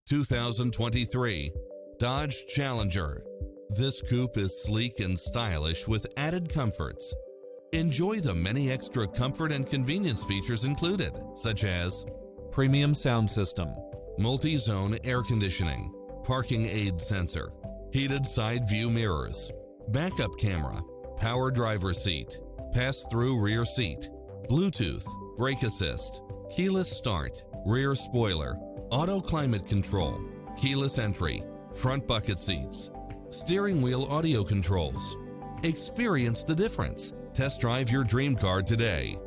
2023 Dodge Challenger. This coupe is sleek and stylish with added comforts. Enjoy the many extra comfort and convenience features included, such as premium sound system, multi-zone air conditioning, parking aid sensor, heated side view mirrors, backup camera, power driver seat, pass-through rear seat, Bluetooth, brake assist, keyless start, rear spoiler, auto climate control, keyless entry, front bucket seats, steering wheel audio controls. Experience the difference. Test drive your dream car today.